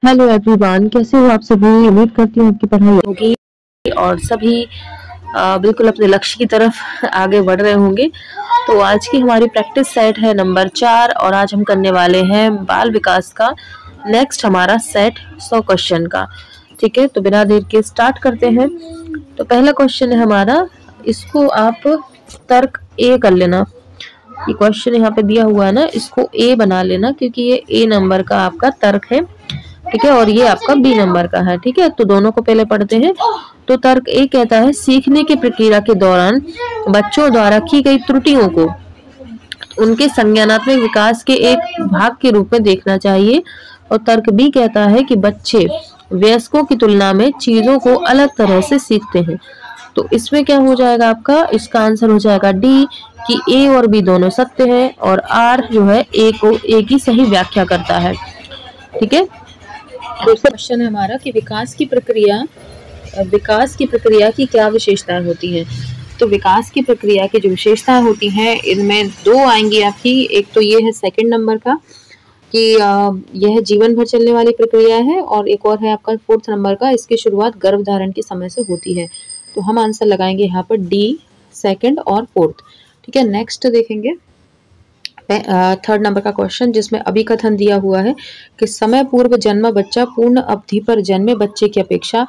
Hello everyone, कैसे हो आप सभी। उम्मीद करती हूँ आपकी पढ़ाई होगी और सभी बिल्कुल अपने लक्ष्य की तरफ आगे बढ़ रहे होंगे। तो आज की हमारी प्रैक्टिस सेट है नंबर 4 और आज हम करने वाले हैं बाल विकास का नेक्स्ट हमारा सेट 100 क्वेश्चन का। ठीक है, तो बिना देर के स्टार्ट करते हैं। तो पहला क्वेश्चन है हमारा, इसको आप तर्क ए कर लेना। ये क्वेश्चन यहाँ पे दिया हुआ है ना, इसको ए बना लेना क्योंकि ये ए नंबर का आपका तर्क है। ठीक है, और ये आपका बी नंबर का है। ठीक है, तो दोनों को पहले पढ़ते हैं। तो तर्क ए कहता है, सीखने की प्रक्रिया के दौरान बच्चों द्वारा की गई त्रुटियों को उनके संज्ञानात्मक विकास के एक भाग के रूप में देखना चाहिए। और तर्क बी कहता है कि बच्चे वयस्कों की तुलना में चीजों को अलग तरह से सीखते हैं। तो इसमें क्या हो जाएगा आपका, इसका आंसर हो जाएगा डी कि ए और बी दोनों सत्य है और आर जो है ए की सही व्याख्या करता है। ठीक है, दूसरा क्वेश्चन है हमारा कि विकास की प्रक्रिया की क्या विशेषताएं होती हैं। तो विकास की प्रक्रिया की जो विशेषताएं होती हैं इनमें दो आएंगी आपकी। एक तो ये है सेकंड नंबर का कि यह जीवन भर चलने वाली प्रक्रिया है, और एक और है आपका फोर्थ नंबर का, इसकी शुरुआत गर्भधारण के समय से होती है। तो हम आंसर लगाएंगे यहाँ पर डी, सेकंड और फोर्थ। ठीक है, नेक्स्ट देखेंगे थर्ड नंबर का क्वेश्चन, जिसमें अभिकथन दिया हुआ है कि समय पूर्व जन्मा बच्चा पूर्ण अवधि पर जन्मे बच्चे की अपेक्षा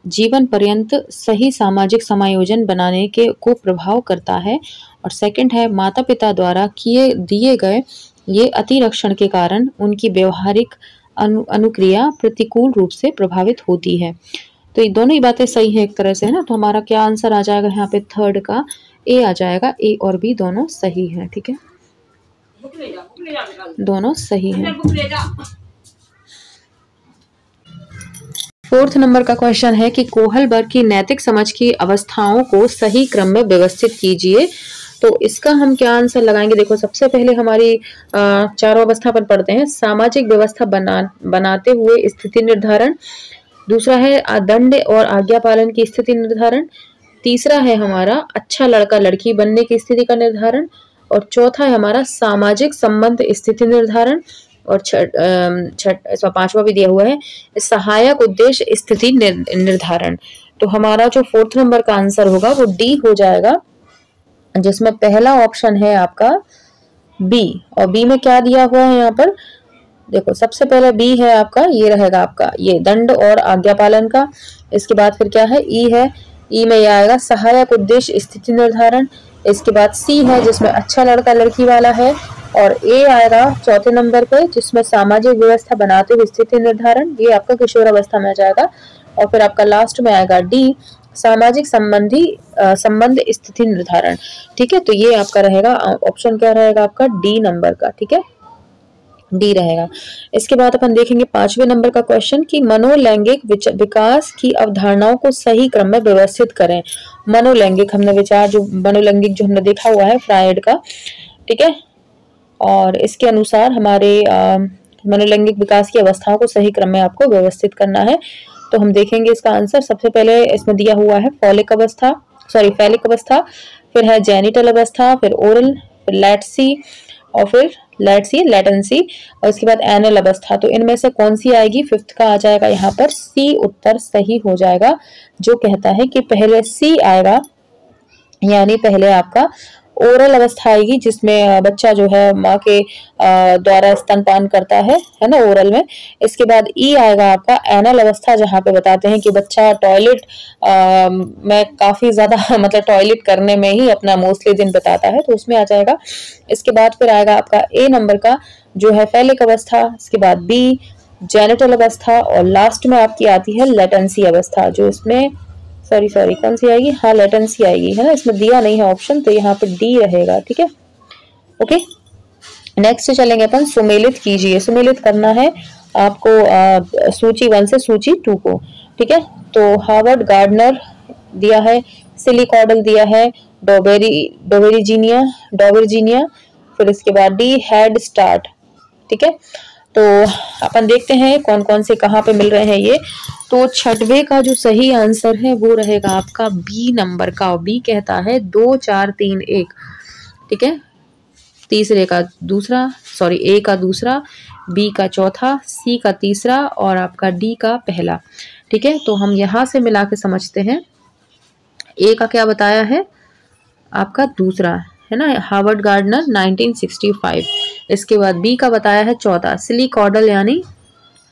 जीवन पर्यंत सही सामाजिक समायोजन बनाने के को प्रभाव करता है। और सेकंड है, माता पिता द्वारा दिए गए ये अतिरक्षण के कारण उनकी व्यवहारिक अनुक्रिया प्रतिकूल रूप से प्रभावित होती है। तो ये दोनों ही बातें सही है एक तरह से, है ना। तो हमारा क्या आंसर आ जाएगा यहाँ पे, थर्ड का ए आ जाएगा। ए और बी दोनों सही है। ठीक है, दोनों सही हैं। फोर्थ नंबर का क्वेश्चन है कि कोहलबर्ग की नैतिक समझ की अवस्थाओं को सही क्रम में व्यवस्थित कीजिए। तो इसका हम क्या आंसर लगाएंगे, देखो सबसे पहले हमारी चारों अवस्था पर पढ़ते हैं। सामाजिक व्यवस्था बनाते हुए स्थिति निर्धारण, दूसरा है दंड और आज्ञा पालन की स्थिति निर्धारण, तीसरा है हमारा अच्छा लड़का लड़की बनने की स्थिति का निर्धारण, और चौथा है हमारा सामाजिक संबंध स्थिति निर्धारण, और इसमें पांचवा भी दिया हुआ है सहायक उद्देश्य स्थिति निर्धारण। तो हमारा जो फोर्थ नंबर का आंसर होगा वो डी हो जाएगा, जिसमें पहला ऑप्शन है आपका बी। और बी में क्या दिया हुआ है यहाँ पर, देखो सबसे पहले बी है आपका, ये रहेगा आपका ये दंड और आज्ञा पालन का। इसके बाद फिर क्या है, ई है, ई में यह आएगा सहायक उद्देश्य स्थिति निर्धारण। इसके बाद सी है जिसमें अच्छा लड़का लड़की वाला है, और ए आएगा चौथे नंबर पे जिसमें सामाजिक व्यवस्था बनाते हुए स्थिति निर्धारण, ये आपका किशोरावस्था में आ जाएगा। और फिर आपका लास्ट में आएगा डी, सामाजिक संबंध स्थिति निर्धारण। ठीक है, तो ये आपका रहेगा ऑप्शन, क्या रहेगा आपका डी नंबर का। ठीक है, डी रहेगा। इसके बाद अपन देखेंगे पांचवें नंबर का क्वेश्चन कि मनोलैंगिक विकास की अवधारणाओं को सही क्रम में व्यवस्थित करें। मनोलैंगिक हमने विचार जो मनोलैंगिक जो हमने देखा हुआ है फ्रायड का। ठीक है, और इसके अनुसार हमारे मनोलैंगिक विकास की अवस्थाओं को सही क्रम में आपको व्यवस्थित करना है। तो हम देखेंगे इसका आंसर। सबसे पहले इसमें दिया हुआ है फैलिक अवस्था, फिर है जेनिटल अवस्था, फिर ओरल, फिर लैटेंसी, और फिर लेटेंसी, और इसके बाद एनल अवस्था। तो इनमें से कौन सी आएगी, फिफ्थ का आ जाएगा यहाँ पर सी उत्तर सही हो जाएगा, जो कहता है कि पहले सी आएगा, यानी पहले आपका ओरल अवस्था आएगी जिसमें बच्चा जो है माँ के द्वारा स्तनपान करता है ना ओरल में। इसके बाद ई आएगा आपका एनल अवस्था, जहाँ पे बताते हैं कि बच्चा टॉयलेट में काफी ज्यादा मतलब टॉयलेट करने में ही अपना मोस्टली दिन बिताता है, तो उसमें आ जाएगा। इसके बाद फिर आएगा आपका ए नंबर का जो है फैलिक अवस्था, इसके बाद बी जेनिटल अवस्था, और लास्ट में आपकी आती है लेटेंसी अवस्था, जो इसमें सॉरी कौन सी आएगी, हाँ लेटेंसी आएगी, है ना। इसमें दिया नहीं है ऑप्शन, तो यहाँ पे डी रहेगा। ठीक है, ओके। नेक्स्ट चलेंगे अपन सुमेलित कीजिए। सुमेलित करना है आपको सूची 1 से सूची 2 को। ठीक है, तो हार्वर्ड गार्डनर दिया है, सिलिकॉडल दिया है, डोवेर्जिनिया, फिर इसके बाद डी हेड स्टार्ट। ठीक है, तो अपन देखते हैं कौन कौन से कहाँ पे मिल रहे हैं ये। तो छठवें का जो सही आंसर है वो रहेगा आपका बी नंबर का। बी कहता है 2 4 3 1। ठीक है, तीसरे का दूसरा, ए का दूसरा, बी का चौथा, सी का तीसरा और आपका डी का पहला। ठीक है, तो हम यहाँ से मिला के समझते हैं। ए का क्या बताया है आपका दूसरा, है ना, हार्वर्ड गार्डनर 1965। इसके बाद बी का बताया है चौथा, सिलिकॉर्डल यानी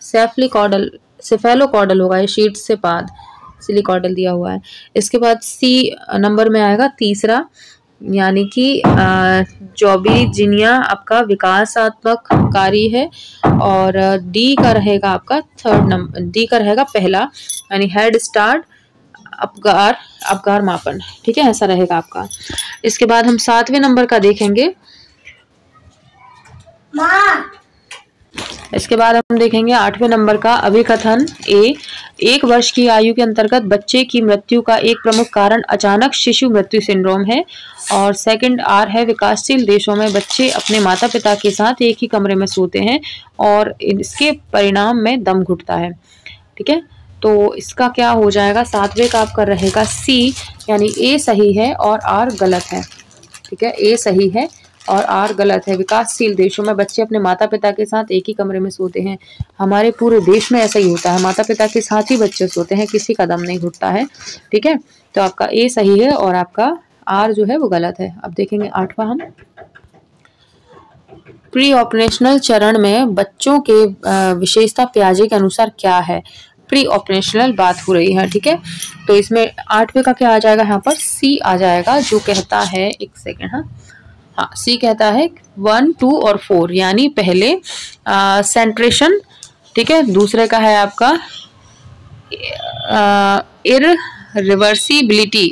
सेफेलोकॉर्डल होगा, ये शीट से बाद सिलिकॉर्डल दिया हुआ है। इसके बाद सी नंबर में आएगा तीसरा, यानी कि जॉबिजिनिया आपका विकासात्मक कार्य है। और डी का रहेगा आपका थर्ड नंबर, डी का रहेगा पहला, यानी हेड स्टार्ट अपगार मापन। ठीक है, ऐसा रहेगा आपका। इसके बाद हम 7वें नंबर का देखेंगे। इसके बाद हम देखेंगे 8वें नंबर का अभिकथन ए। 1 वर्ष की आयु के अंतर्गत बच्चे की मृत्यु का एक प्रमुख कारण अचानक शिशु मृत्यु सिंड्रोम है। और सेकंड आर है, विकासशील देशों में बच्चे अपने माता पिता के साथ एक ही कमरे में सोते हैं और इसके परिणाम में दम घुटता है। ठीक है, तो इसका क्या हो जाएगा, 7वें का आपका रहेगा सी, यानी ए सही है और आर गलत है। ठीक है, ए सही है और आर गलत है। विकासशील देशों में बच्चे अपने माता पिता के साथ एक ही कमरे में सोते हैं। हमारे पूरे देश में ऐसा ही होता है, माता पिता के साथ ही बच्चे सोते हैं, किसी का दम नहीं घुटता है। ठीक है, तो आपका ए सही है और आपका आर जो है वो गलत है। अब देखेंगे 8वां हम। प्री ऑपरेशनल चरण में बच्चों के विशेषता पियाजे के अनुसार क्या है। प्री ऑपरेशनल बात हो रही है। ठीक है, तो इसमें 8वें का क्या आ जाएगा, यहाँ पर सी आ जाएगा, जो कहता है, एक सेकेंड, हाँ सी कहता है 1, 2 और 4, यानी पहले सेंट्रेशन। ठीक है, दूसरे का है आपका इररिवर्सिबिलिटी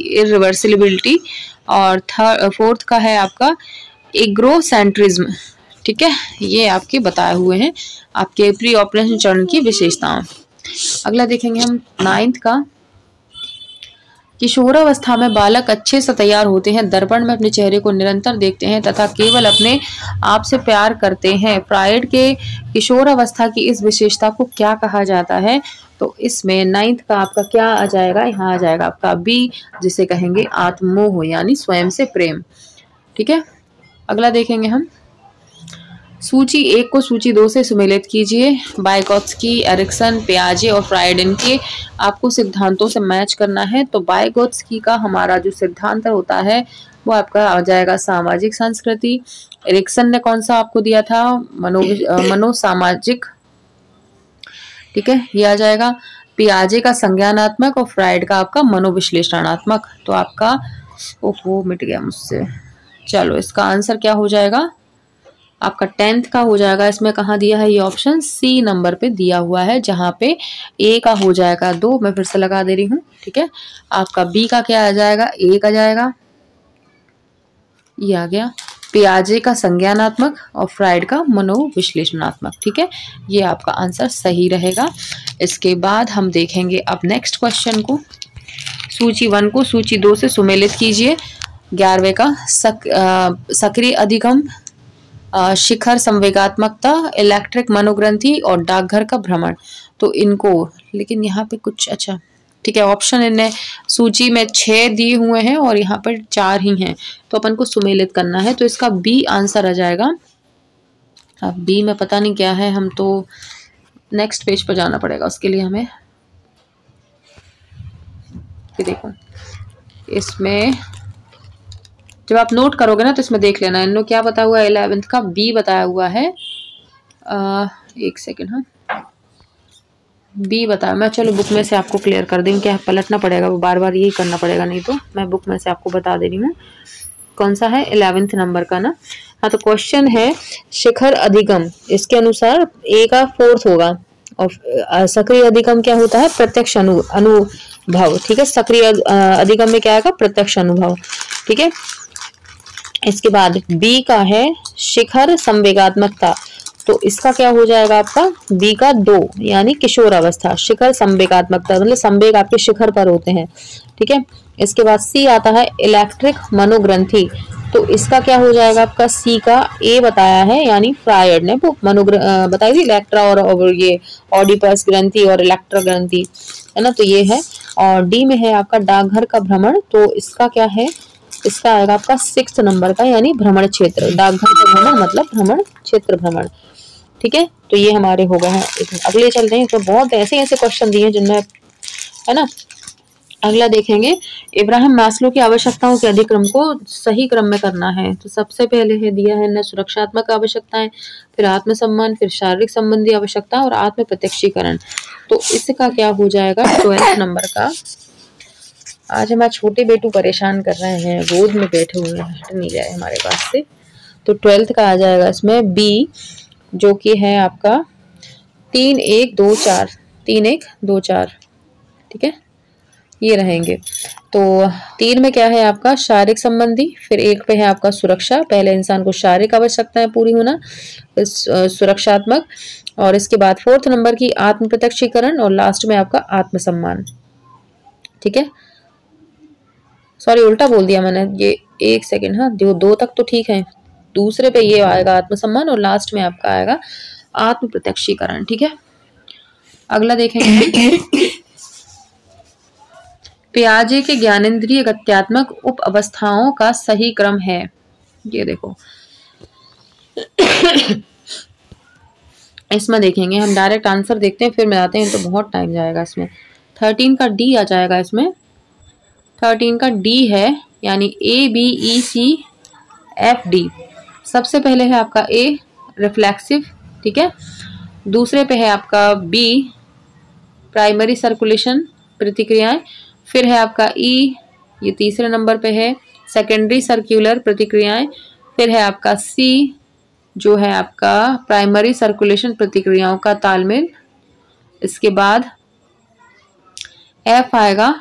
और फोर्थ का है आपका एग्रोसेंट्रिज्म। ठीक है, ये आपके बताए हुए हैं आपके प्री ऑपरेशन चरण की विशेषताएं। अगला देखेंगे हम 9th का। किशोरावस्था में बालक अच्छे से तैयार होते हैं, दर्पण में अपने चेहरे को निरंतर देखते हैं तथा केवल अपने आप से प्यार करते हैं। फ्रायड के किशोरावस्था की इस विशेषता को क्या कहा जाता है। तो इसमें 9th का आपका क्या आ जाएगा, यहाँ आ जाएगा आपका बी, जिसे कहेंगे आत्ममोह यानी स्वयं से प्रेम। ठीक है, अगला देखेंगे हम। सूची 1 को सूची 2 से सुमेलित कीजिए। वाइगोत्स्की, एरिक्सन, पियाजे और फ्रायड, इनके आपको सिद्धांतों से मैच करना है। तो वाइगोत्स्की का हमारा जो सिद्धांत होता है वो आपका आ जाएगा सामाजिक संस्कृति। एरिक्सन ने कौन सा आपको दिया था, मनोसामाजिक। ठीक है, ये आ जाएगा। पियाजे का संज्ञानात्मक और फ्रायड का आपका मनोविश्लेषणात्मक। तो आपका ओहो मिट गया मुझसे, चलो इसका आंसर क्या हो जाएगा, आपका 10th का हो जाएगा। इसमें कहाँ दिया है, ये ऑप्शन सी नंबर पे दिया हुआ है, जहाँ पे ए का हो जाएगा 2, मैं फिर से लगा दे रही हूँ। ठीक है, आपका बी का क्या आ जाएगा, ए का जाएगा, ये आ गया। पियाजे का संज्ञानात्मक और फ्रायड का मनोविश्लेषणात्मक। ठीक है, ये आपका आंसर सही रहेगा। इसके बाद हम देखेंगे अब नेक्स्ट क्वेश्चन को। सूची 1 को सूची 2 से सुमेलित कीजिए। 11वें का सक्रिय अधिगम, शिखर संवेगात्मकता, इलेक्ट्रिक मनोग्रंथि और डाकघर का भ्रमण। तो इनको, लेकिन यहाँ पे कुछ, अच्छा ठीक है, ऑप्शन इन्हें सूची में 6 दिए हुए हैं और यहाँ पर 4 ही हैं, तो अपन को सुमेलित करना है। तो इसका बी आंसर आ जाएगा। अब बी में पता नहीं क्या है, हम तो नेक्स्ट पेज पर जाना पड़ेगा उसके लिए हमें। ये देखो, इसमें जब आप नोट करोगे ना तो इसमें देख लेना, इन्होंने क्या बताया हुआ है, 11th का बी बताया हुआ है। एक सेकेंड, हाँ बी बताया मैं, चलो बुक में से आपको क्लियर कर दूँ, क्या पलटना पड़ेगा, वो बार बार यही करना पड़ेगा, नहीं तो मैं बुक में से आपको बता दे रही हूँ कौन सा है, 11th नंबर का ना। हाँ, तो क्वेश्चन है शिखर अधिगम, इसके अनुसार ए का 4th होगा। और सक्रिय अधिगम क्या होता है, प्रत्यक्ष अनुभव। ठीक है, सक्रिय अधिगम में क्या आएगा, प्रत्यक्ष अनुभव। ठीक है, इसके बाद बी का है शिखर संवेगात्मकता, तो इसका क्या हो जाएगा आपका बी का 2, यानी किशोर अवस्था। शिखर संवेगात्मकता मतलब संवेग आपके शिखर पर होते हैं। ठीक है, इसके बाद सी आता है इलेक्ट्रिक मनोग्रंथि, तो इसका क्या हो जाएगा आपका सी का ए बताया है, यानी फ्रायड ने वो बताई थी, इलेक्ट्रा और ये ऑडिपस ग्रंथि और इलेक्ट्रा ग्रंथि, है ना, तो ये है। और डी में है आपका डाकघर का भ्रमण, तो इसका क्या है, इसका आएगा आपका 6th नंबर का, यानी भ्रमण क्षेत्र। डाकघर का भ्रमण मतलब भ्रमण क्षेत्र भ्रमण। ठीक है, तो ये हमारे हो गए हैं। अगले चलते हैं, तो बहुत ऐसे ऐसे क्वेश्चन दिए हैं जिनमें, है ना। अगला देखेंगे, इब्राहिम मास्लो की आवश्यकताओं के अधिक्रम को सही क्रम में करना है। तो सबसे पहले है दिया है न सुरक्षात्मक आवश्यकताएं, फिर आत्मसम्मान, फिर शारीरिक संबंधी आवश्यकता और आत्म प्रत्यक्षीकरण। तो इसका क्या हो जाएगा 12 नंबर का। आज हमारे छोटे बेटू परेशान कर रहे हैं, गोद में बैठे हुए हैं, हट नहीं जाए हमारे पास से। तो 12 का आ जाएगा इसमें बी, जो कि है आपका 3 1 2 4, 3 1 2 4, ठीक है, ये रहेंगे। तो 3 में क्या है आपका शारीरिक संबंधी, फिर 1 पे है आपका सुरक्षा, पहले इंसान को शारीरिक आवश्यकताएं पूरी होना, सुरक्षात्मक, और इसके बाद 4th नंबर की आत्म प्रत्यक्षीकरण, और लास्ट में आपका आत्मसम्मान, ठीक है। सॉरी उल्टा बोल दिया मैंने, ये 1 सेकेंड, हाँ 2 तक तो ठीक है, दूसरे पे ये आएगा आत्मसम्मान और लास्ट में आपका आएगा आत्म प्रत्यक्षीकरण, ठीक है। अगला देखेंगे, पियाजे के ज्ञानेंद्रिय गत्यात्मक उप अवस्थाओं का सही क्रम है। ये देखो इसमें देखेंगे हम, डायरेक्ट आंसर देखते हैं फिर मिलाते हैं, तो बहुत टाइम जाएगा इसमें। 13 का डी आ जाएगा इसमें, 13 का डी है, यानी ABECFD। सबसे पहले है आपका ए रिफ्लेक्सिव, ठीक है, दूसरे पे है आपका बी प्राइमरी सर्कुलेशन प्रतिक्रियाएं, फिर है आपका ई, ये तीसरे नंबर पे है सेकेंडरी सर्कुलर प्रतिक्रियाएं, फिर है आपका सी जो है आपका प्राइमरी सर्कुलेशन प्रतिक्रियाओं का तालमेल, इसके बाद एफ आएगा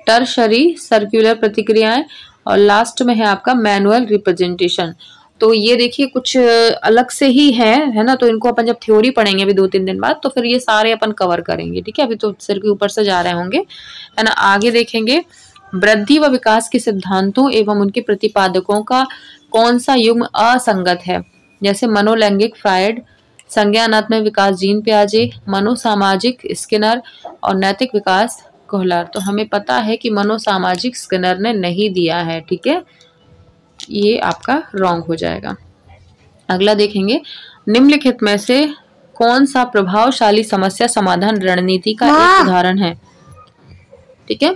टर्शरी सर्कुलर प्रतिक्रियाएं, और लास्ट में है आपका मैनुअल रिप्रेजेंटेशन। तो ये देखिए कुछ अलग से ही है ना, तो इनको अपन जब थ्योरी पढ़ेंगे अभी 2-3 दिन बाद, तो फिर ये सारे अपन कवर करेंगे, ठीक है। अभी तो सिर के ऊपर से जा रहे होंगे, है ना। आगे देखेंगे, वृद्धि व विकास के सिद्धांतों एवं उनके प्रतिपादकों का कौन सा युग्म असंगत है। जैसे मनोलैंगिक फ्रायड, संज्ञानात्मक विकास जीन पियाजे, मनोसामाजिक स्किनर, और नैतिक विकास कोहलर। तो हमें पता है कि मनोसामाजिक स्किनर ने नहीं दिया है, ठीक है, ये आपका रॉन्ग हो जाएगा। अगला देखेंगे, निम्नलिखित में से कौन सा प्रभावशाली समस्या समाधान रणनीति का एक उदाहरण है, ठीक है।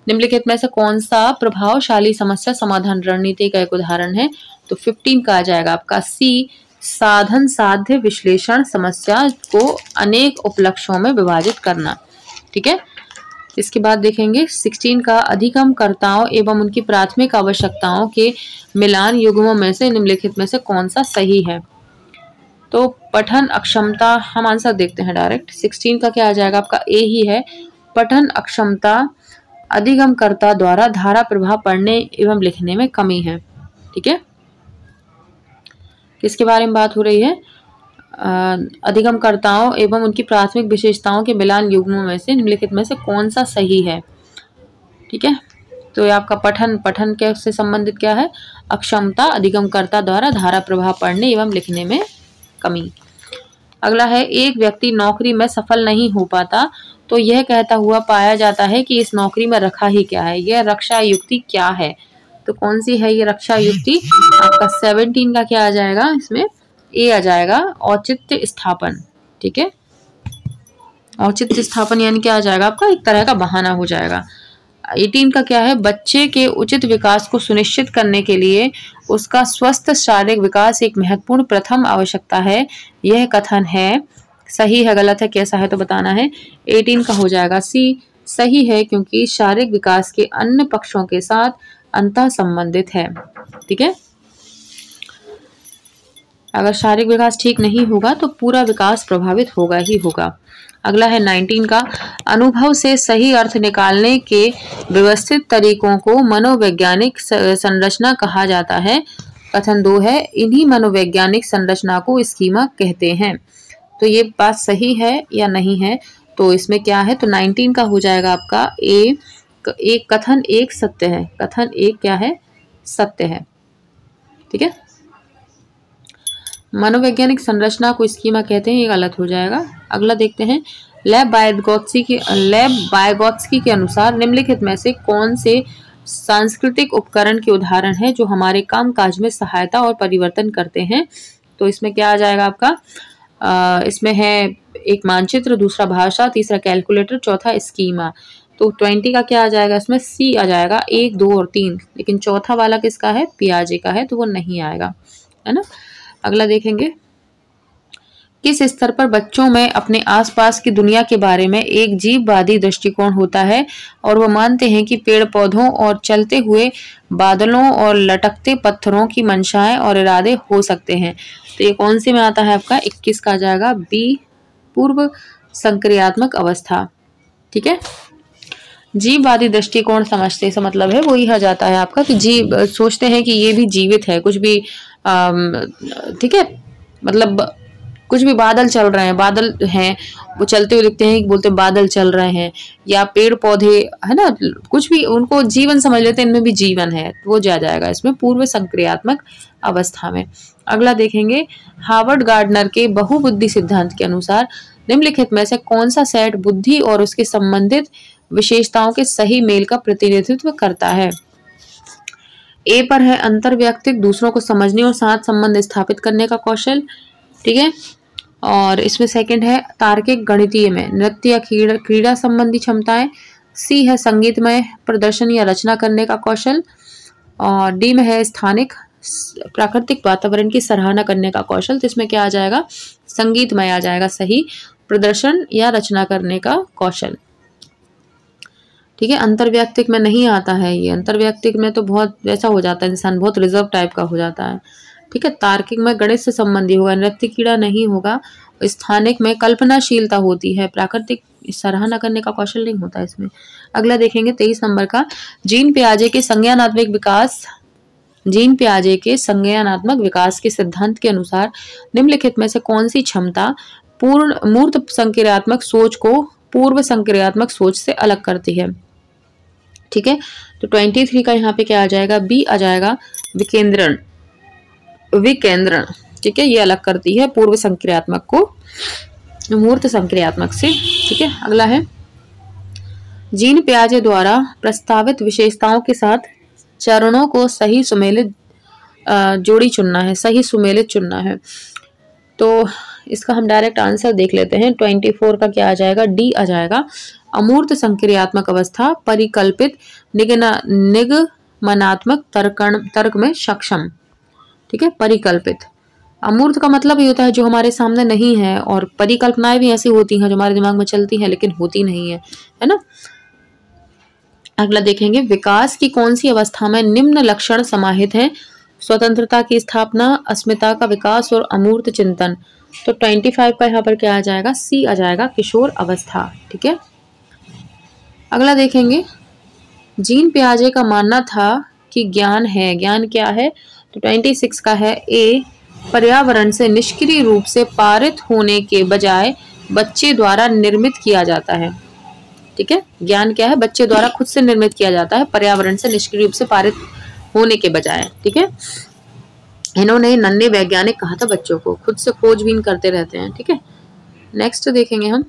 निम्नलिखित में से कौन सा प्रभावशाली समस्या समाधान रणनीति का एक उदाहरण है। तो 15 का आ जाएगा आपका सी साधन साध्य विश्लेषण, समस्या को अनेक उपलक्ष्यों में विभाजित करना, ठीक है। इसके बाद देखेंगे 16 का अधिगमकर्ताओं एवं उनकी प्राथमिक आवश्यकताओं के मिलान युग्मों में से निम्नलिखित में से कौन सा सही है। तो पठन अक्षमता, हम आंसर देखते हैं डायरेक्ट। 16 का क्या आ जाएगा आपका ए ही है, पठन अक्षमता अधिगमकर्ता द्वारा धारा प्रभाव पढ़ने एवं लिखने में कमी है, ठीक है। किसके बारे में बात हो रही है, अधिगमकर्ताओं एवं उनकी प्राथमिक विशेषताओं के मिलान युग्मों में से निम्नलिखित में से कौन सा सही है, ठीक है। तो ये आपका पठन के से संबंधित क्या है, अक्षमता अधिगमकर्ता द्वारा धारा प्रभाव पढ़ने एवं लिखने में कमी। अगला है, एक व्यक्ति नौकरी में सफल नहीं हो पाता तो यह कहता हुआ पाया जाता है कि इस नौकरी में रखा ही क्या है, यह रक्षा युक्ति क्या है। तो कौन सी है ये रक्षा युक्ति, आपका 17 का क्या आ जाएगा इसमें, ए आ जाएगा औचित्य स्थापन, ठीक है। औचित्य स्थापन यानी क्या आ जाएगा आपका, एक तरह का बहाना हो जाएगा। 18 का क्या है, बच्चे के उचित विकास को सुनिश्चित करने के लिए उसका स्वस्थ शारीरिक विकास एक महत्वपूर्ण प्रथम आवश्यकता है। यह कथन है, सही है गलत है कैसा है तो बताना है। 18 का हो जाएगा सी, सही है क्योंकि शारीरिक विकास के अन्य पक्षों के साथ अंतः संबंधित है, ठीक है। अगर शारीरिक विकास ठीक नहीं होगा तो पूरा विकास प्रभावित होगा ही होगा। अगला है 19 का, अनुभव से सही अर्थ निकालने के व्यवस्थित तरीकों को मनोवैज्ञानिक संरचना कहा जाता है। कथन 2 है, इन्हीं मनोवैज्ञानिक संरचना को स्कीमा कहते हैं। तो ये बात सही है या नहीं है, तो इसमें क्या है, तो 19 का हो जाएगा आपका ए, एक कथन एक सत्य है, कथन एक क्या है, सत्य है, ठीक है। मनोवैज्ञानिक संरचना को स्कीमा कहते हैं, ये गलत हो जाएगा। अगला देखते हैं, लेब बायगोत्स्की के अनुसार निम्नलिखित में से कौन से सांस्कृतिक उपकरण के उदाहरण है जो हमारे काम काज में सहायता और परिवर्तन करते हैं। तो इसमें क्या आ जाएगा आपका, इसमें है एक मानचित्र, दूसरा भाषा, तीसरा कैलकुलेटर, चौथा स्कीमा। तो 20 का क्या आ जाएगा इसमें? सी आ जाएगा, 1, 2 और 3। लेकिन चौथा वाला किसका है? पियाजे का है, तो वो नहीं आएगा, है ना। अगला देखेंगे, किस स्तर पर बच्चों में अपने आसपास की दुनिया के बारे में एक जीववादी दृष्टिकोण होता है और वो मानते हैं कि पेड़ पौधों और चलते हुए बादलों और लटकते पत्थरों की मंशाएं और इरादे हो सकते हैं। तो ये कौन सी में आता है आपका? 21 का आ जाएगा, बी, पूर्व संक्रियात्मक अवस्था। ठीक है, जीववादी दृष्टिकोण समझते से मतलब है वो यह जाता है आपका कि जीव सोचते हैं कि ये भी जीवित है, कुछ भी ठीक है, मतलब कुछ भी बादल चल रहे हैं, बादल हैं, वो चलते हुए दिखते हैं, बोलते हैं बादल चल रहे हैं, या पेड़ पौधे है ना, कुछ भी उनको जीवन समझ लेते हैं, इनमें भी जीवन है, वो जा जाएगा इसमें पूर्व संक्रियात्मक अवस्था में। अगला देखेंगे, हार्वर्ड गार्डनर के बहुबुद्धि सिद्धांत के अनुसार निम्नलिखित में से कौन सा सेट बुद्धि और उसके संबंधित विशेषताओं के सही मेल का प्रतिनिधित्व करता है? ए पर है अंतर्वैयक्तिक, दूसरों को समझने और साथ संबंध स्थापित करने का कौशल। ठीक है, और इसमें सेकंड है तार्किक गणितीय में नृत्य या क्रीड़ा संबंधी क्षमताएं। सी है संगीतमय प्रदर्शन या रचना करने का कौशल, और डी में है स्थानिक प्राकृतिक वातावरण की सराहना करने का कौशल। तो इसमें क्या आ जाएगा? संगीतमय आ जाएगा सही, प्रदर्शन या रचना करने का कौशल। ठीक है, अंतर्वैयक्तिक में नहीं आता है ये, अंतर्वैयक्तिक में तो बहुत वैसा हो जाता है, इंसान बहुत रिजर्व टाइप का हो जाता है। ठीक है, तार्किक में गणित से संबंधी होगा, नृत्य क्रीड़ा नहीं होगा, स्थानिक में कल्पनाशीलता होती है, प्राकृतिक सराहना करने का कौशल नहीं होता इसमें। अगला देखेंगे 23 नंबर का, जीन पियाजे के संज्ञानात्मक विकास के सिद्धांत के अनुसार निम्नलिखित में से कौन सी क्षमता पूर्ण मूर्त संक्रियात्मक सोच को पूर्व संक्रियात्मक सोच से अलग करती है? ठीक है, तो 23 का यहाँ पे क्या आ जाएगा? बी आ जाएगा, विकेंद्रण। ठीक है, ये अलग करती है पूर्व संक्रियात्मक को मूर्त संक्रियात्मक से। ठीक है, अगला है, जीन पियाजे द्वारा प्रस्तावित विशेषताओं के साथ चरणों को सही सुमेलित जोड़ी चुनना है, सही सुमेलित चुनना है। तो इसका हम डायरेक्ट आंसर देख लेते हैं। 24 का क्या आ जाएगा? डी आ जाएगा, अमूर्त संक्रियात्मक अवस्था, परिकल्पित निगमनात्मक तर्क में सक्षम। ठीक है, परिकल्पित। अमूर्त का मतलब ये होता है जो हमारे सामने नहीं है, और परिकल्पनाएं भी ऐसी होती हैं जो हमारे दिमाग में चलती हैं लेकिन होती नहीं है ना। अगला देखेंगे, विकास की कौन सी अवस्था में निम्न लक्षण समाहित हैं? स्वतंत्रता की स्थापना, अस्मिता का विकास और अमूर्त चिंतन। तो 25 का यहाँ पर क्या आ जाएगा? सी आ जाएगा, किशोर अवस्था। ठीक है, अगला देखेंगे, जीन पियाजे का मानना था कि ज्ञान है, ज्ञान क्या है? तो 26 का है ए, पर्यावरण से निष्क्रिय रूप से पारित होने के बजाय बच्चे द्वारा निर्मित किया जाता है। ठीक है, ज्ञान क्या है? बच्चे द्वारा खुद से निर्मित किया जाता है, पर्यावरण से निष्क्रिय रूप से पारित होने के बजाय। ठीक है, इन्होंने नन्हे वैज्ञानिक कहा था बच्चों को, खुद से खोजबीन करते रहते हैं। ठीक है, नेक्स्ट देखेंगे हम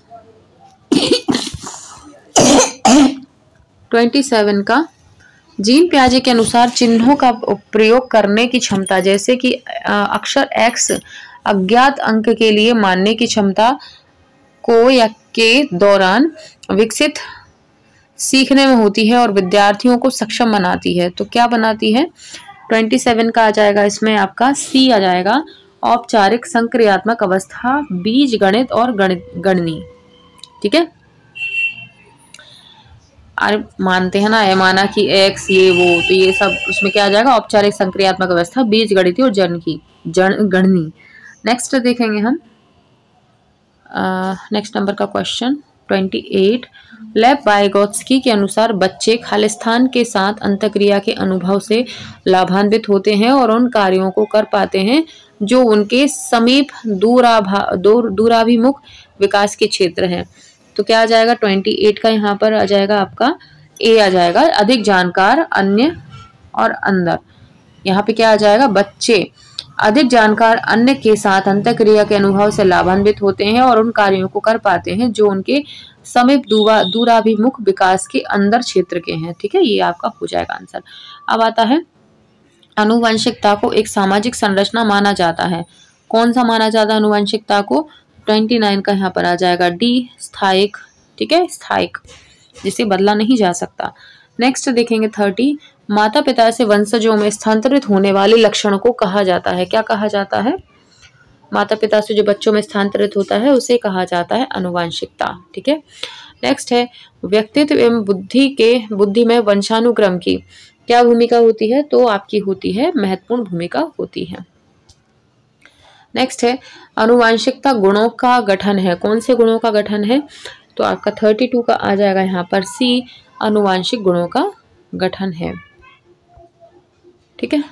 27 का, जीन पियाजे के अनुसार चिन्हों का प्रयोग करने की क्षमता, जैसे कि अक्षर एक्स अज्ञात अंक के लिए मानने की क्षमता को या के दौरान विकसित सीखने में होती है और विद्यार्थियों को सक्षम बनाती है। तो क्या बनाती है? 27 का आ जाएगा इसमें आपका सी आ जाएगा, औपचारिक संक्रियात्मक अवस्था, बीज गणित और गणनी। ठीक है, अरे मानते हैं ना, माना कि एक्स ये वो, तो ये सब उसमें क्या आ जाएगा? औपचारिक संक्रियात्मक अवस्था, बीज गणितीय और गणनी। नेक्स्ट देखेंगे हम नेक्स्ट नंबर का क्वेश्चन 28, लेव वाइगोत्स्की के अनुसार बच्चे खालिस्तान के साथ अंतःक्रिया के अनुभव से लाभान्वित होते हैं और उन कार्यों को कर पाते हैं जो उनके समीप दूराभिमुख विकास के क्षेत्र हैं। तो क्या आ जाएगा? 28 का यहाँ पर आ जाएगा आपका ए आ जाएगा, अधिक जानकार, अन्य और अंदर। यहाँ पे क्या आ जाएगा? बच्चे अधिक जानकार अन्य के साथ अंतःक्रिया के अनुभव से लाभान्वित होते हैं और उन कार्यों को कर पाते हैं जो उनके समीप दूराभिमुख विकास के अंदर क्षेत्र के हैं। ठीक है, ये आपका हो जाएगा आंसर। अब आता है, आनुवंशिकता को एक सामाजिक संरचना माना जाता है। कौन सा माना जाता है आनुवंशिकता को? 29 का यहाँ पर आ जाएगा डी, स्थायिक। ठीक है, स्थायिक, जिसे बदला नहीं जा सकता। नेक्स्ट देखेंगे 30, माता पिता से वंशजों में स्थानांतरित होने वाले लक्षण को कहा जाता है। क्या कहा जाता है? माता पिता से जो बच्चों में स्थानांतरित होता है उसे कहा जाता है अनुवांशिकता। ठीक है, नेक्स्ट है व्यक्तित्व एवं बुद्धि में वंशानुक्रम की क्या भूमिका होती है? तो आपकी होती है महत्वपूर्ण भूमिका होती है। नेक्स्ट है अनुवांशिकता गुणों का गठन है। कौन से गुणों का गठन है? तो आपका 32 का आ जाएगा यहाँ पर सी, अनुवांशिक गुणों का गठन है। ठीक है,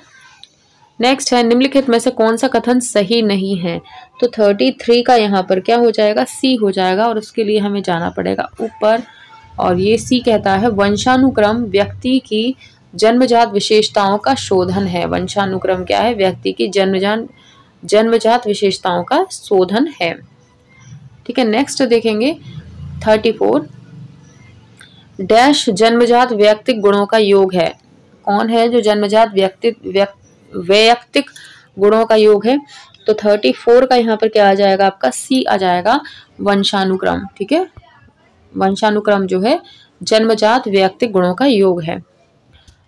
नेक्स्ट है निम्नलिखित में से कौन सा कथन सही नहीं है? तो 33 का यहाँ पर क्या हो जाएगा? सी हो जाएगा, और उसके लिए हमें जाना पड़ेगा ऊपर, और ये सी कहता है वंशानुक्रम व्यक्ति की जन्मजात विशेषताओं का शोधन है। वंशानुक्रम क्या है? व्यक्ति की जन्मजात विशेषताओं का शोधन है। ठीक है, नेक्स्ट देखेंगे 34, डैश जन्मजात वैयक्तिक गुणों का योग है। कौन है जो जन्मजात वैयक्तिक गुणों का योग है? तो 34 का यहाँ पर क्या आ जाएगा? आपका सी आ जाएगा, वंशानुक्रम। ठीक है, वंशानुक्रम जो है जन्मजात वैयक्तिक गुणों का योग है।